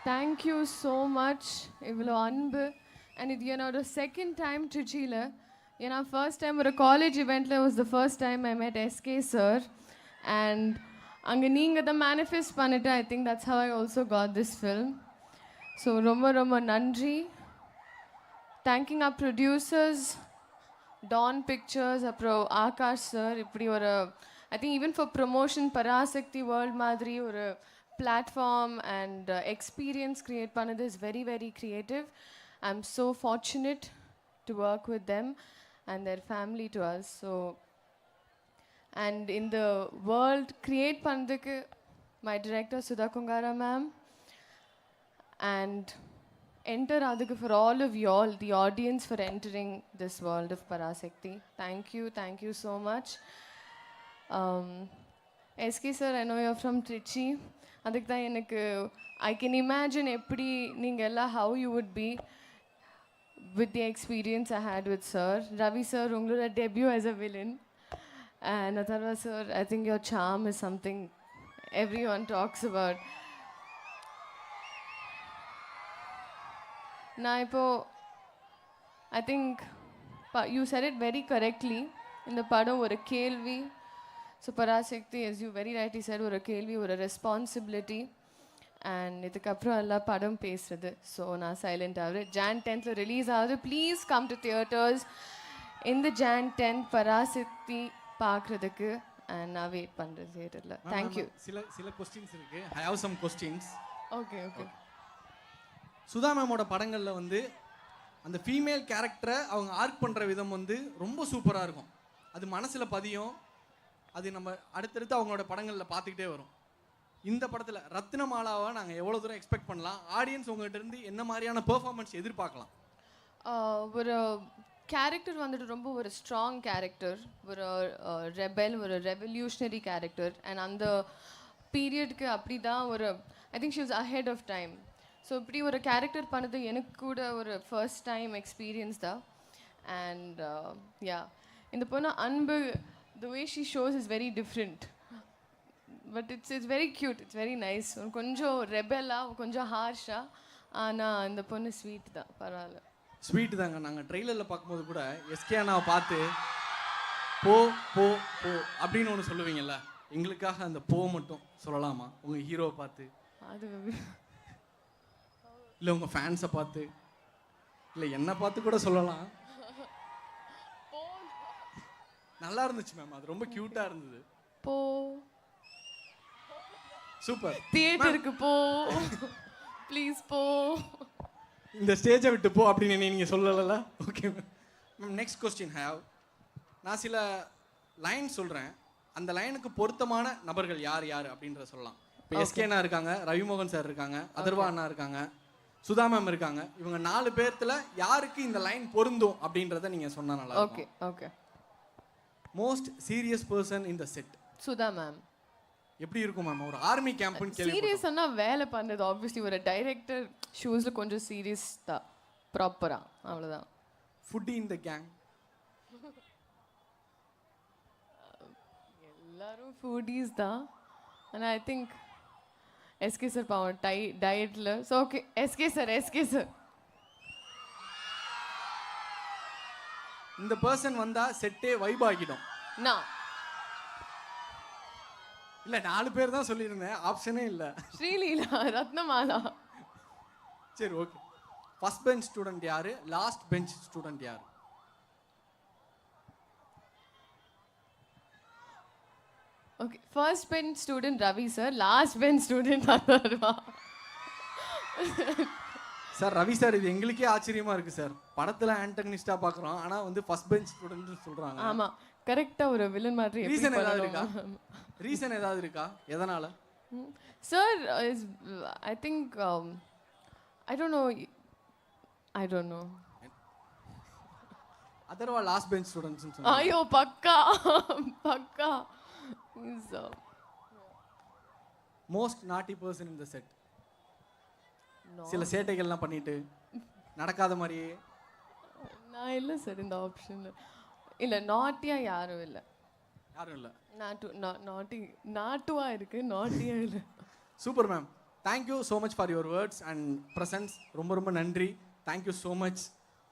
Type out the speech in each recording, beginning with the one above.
Thank you so much, இவ்வளோ அன்பு. And இது என்னோட செகண்ட் டைம் ட்ரிச்சியில். ஏன்னா ஃபர்ஸ்ட் டைம் ஒரு காலேஜ் இவெண்ட்டில் was the first time I met SK sir. And அங்கே நீங்கள் தான் மேனிஃபெஸ்ட் பண்ணிட்டு I think that's how I also got this film. So ரொம்ப ரொம்ப நன்றி. Thanking our producers Dawn pictures அப்புறம் ஆகாஷ் சார். இப்படி ஒரு I think even for promotion Parasakthi world மாதிரி ஒரு platform and experience create பண்ணது is very very creative. I'm so fortunate to work with them and their family to us. So and in the world create பண்ணதுக்கு my director Sudha Kungara ma'am and enter அதுக்கு for all of you all, the audience, for entering this world of Parasakti. Thank you so much. SK sir, I know you're from Trichy. அதுக்கு தான் எனக்கு I can imagine எப்படி நீங்கள் எல்லாம் how you would be with the experience I had with sir. Ravi sir உங்களோட debut as a villain. And Atharvaa sir, I think your charm is something everyone talks about. நான் இப்போது I think you said it very correctly. இந்த படம் ஒரு கேள்வி. So Parasakthi, as you very rightly said, ஒரு கேள்வி, ஒரு ரெஸ்பான்சிபிலிட்டி. அண்ட் இதுக்கப்புறம் எல்லாம் படம் பேசுறது. ஸோ நான் சைலண்ட் ஆகுது. Jan 10th ரிலீஸ் ஆகுது. ப்ளீஸ் கம் டு தியேட்டர்ஸ் இந்த Jan 10th பராசக்தி பார்க்குறதுக்கு. அண்ட் நான் வெயிட் பண்ணுறேன் தியேட்டரில். தேங்க்யூ. சில கொஸ்டின்ஸ் இருக்கு. I have some questions. Okay. Sudha மேமோட படங்களில் வந்து அந்த ஃபீமேல் கேரக்டரை அவங்க ஆர்க் பண்ணுற விதம் வந்து ரொம்ப சூப்பராக இருக்கும். அது மனசில் பதியும். அது நம்ம அடுத்தடுத்து அவங்களோட படங்களில் பார்த்துக்கிட்டே வரும். இந்த படத்தில் ரத்னமாலாவை நாங்கள் எவ்வளோ தூரம் எக்ஸ்பெக்ட் பண்ணலாம்? ஆடியன்ஸ் உங்கள்கிட்ட இருந்து என்ன மாதிரியான பெர்ஃபார்மன்ஸ் எதிர்பார்க்கலாம்? ஒரு கேரக்டர் வந்துட்டு ரொம்ப ஒரு ஸ்ட்ராங் கேரக்டர், ஒரு ரெபெல், ஒரு ரெவல்யூஷனரி கேரக்டர். அண்ட் அந்த பீரியட்க்கு அப்படி தான் ஒரு I think she was ahead of time. So இப்படி ஒரு கேரக்டர் பண்ணது எனக்கு கூட ஒரு ஃபர்ஸ்ட் டைம் எக்ஸ்பீரியன்ஸ் தான். அண்ட் யா, இந்த பொண்ணு அன்பு, the way she shows is very different, but it's very cute, it's very nice. கொஞ்சம் ரெபெல்லா, கொஞ்சம் ஹார்ஷா, ஆனால் இந்த பொண்ணு ஸ்வீட் தான். பரவாயில்ல, ஸ்வீட் தாங்க. நாங்கள் ட்ரெய்லரில் பார்க்கும்போது கூட எஸ்கே அண்ணாவை பார்த்து போ போ போ அப்படின்னு ஒன்று சொல்லுவீங்கல்ல, எங்களுக்காக அந்த போ மட்டும் சொல்லலாமா? உங்கள் ஹீரோவை பார்த்து, அது இல்லை உங்கள் ஃபேன்ஸை பார்த்து, இல்லை என்னை பார்த்து கூட சொல்லலாம். நல்லா இருந்துச்சு மேம். அது ரொம்ப கியூட்டா இருந்தது. போ, சூப்பர். தியேட்டருக்கு போ, ப்ளீஸ் போ, இந்த ஸ்டேஜை விட்டு போ அப்படின்னு நீங்க சொல்லல. Okay ma'am. Next question have. நான் சில லைன் சொல்றேன். அந்த லைனுக்கு பொருத்தமான நபர்கள் யார் யார் அப்படின்றத சொல்லலாம். இப்போ எஸ்கே அண்ணா இருக்காங்க, ரவிமோகன் சார் இருக்காங்க, அதர்வா அண்ணா இருக்காங்க, சுதா மேம் இருக்காங்க. இவங்க 4 பேர்த்துல யாருக்கு இந்த லைன் பொருந்தும் அப்படின்றத நீங்க சொன்னா நல்லா இருக்கும். Okay. Most serious person in the set. Sudha ma'am. எப்படி இருக்கும் மேம்? ஒரு ஆர்மி கேம்ப்னு கேள்வி. சீரியஸ்னா வேலை பண்ணுறது ஆப்வியஸ்லி ஒரு டைரக்டர் ஷூஸில் கொஞ்சம் சீரியஸ் தான், ப்ராப்பராக, அவ்வளோதான். ஃபுட் இன் த கேங். எல்லாரும் ஃபுட்டீஸ் தான். ஆனால் ஐ திங்க் எஸ்கே சார் பாவம் டயட்டில். So okay, SK sir. இந்த பர்சன் வந்தா செட்டே வைப் ஆகிடும். நான் இல்ல 4 பேர் தான் சொல்லியிருந்தேன், ஆப்ஷனே இல்ல. ஸ்ரீலீலா, ரத்னமாலா. சரி ஓகே. ஃபர்ஸ்ட் பெஞ்ச் ஸ்டூடெண்ட் யாரு? லாஸ்ட் பெஞ்ச் ஸ்டூடெண்ட் யாரு? Okay, first bench student Ravi sir, last bench student Atharva sir. Ravi sir, இது எங்களுக்கே ஆச்சரியமா இருக்கு சார். படத்துல ஆன்டகனிஸ்டா பாக்குறோம், ஆனா வந்து ஃபர்ஸ்ட் பெஞ்ச் ஸ்டூடெண்ட் சொல்றாங்க. ஆமா, கரெக்டா ஒரு வில்லன் மாதிரி. ரீசன் ஏதாவது இருக்கா? எதனால sir? I think I don't know. Atharva last bench students சொன்னாங்க. ஐயோ, பக்கா. மோஸ்ட் நாட்டி பர்சன் இன் தி செட். சில சேட்டைகள்லாம் பண்ணிட்டு நடக்காத மாதிரியே. நான் இல்லை சார் இந்த ஆப்ஷனில். இல்லை, நாட்டியா யாரும் இல்லை. யாரும் இல்லை. நாட்டுவா இருக்கு, நாட்டியா இல்லை. Super ma'am. Thank you so much for your words and presence. ரொம்ப ரொம்ப நன்றி. Thank you so much.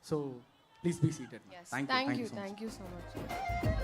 So please be seated. Yes. Thank you Thank you so much.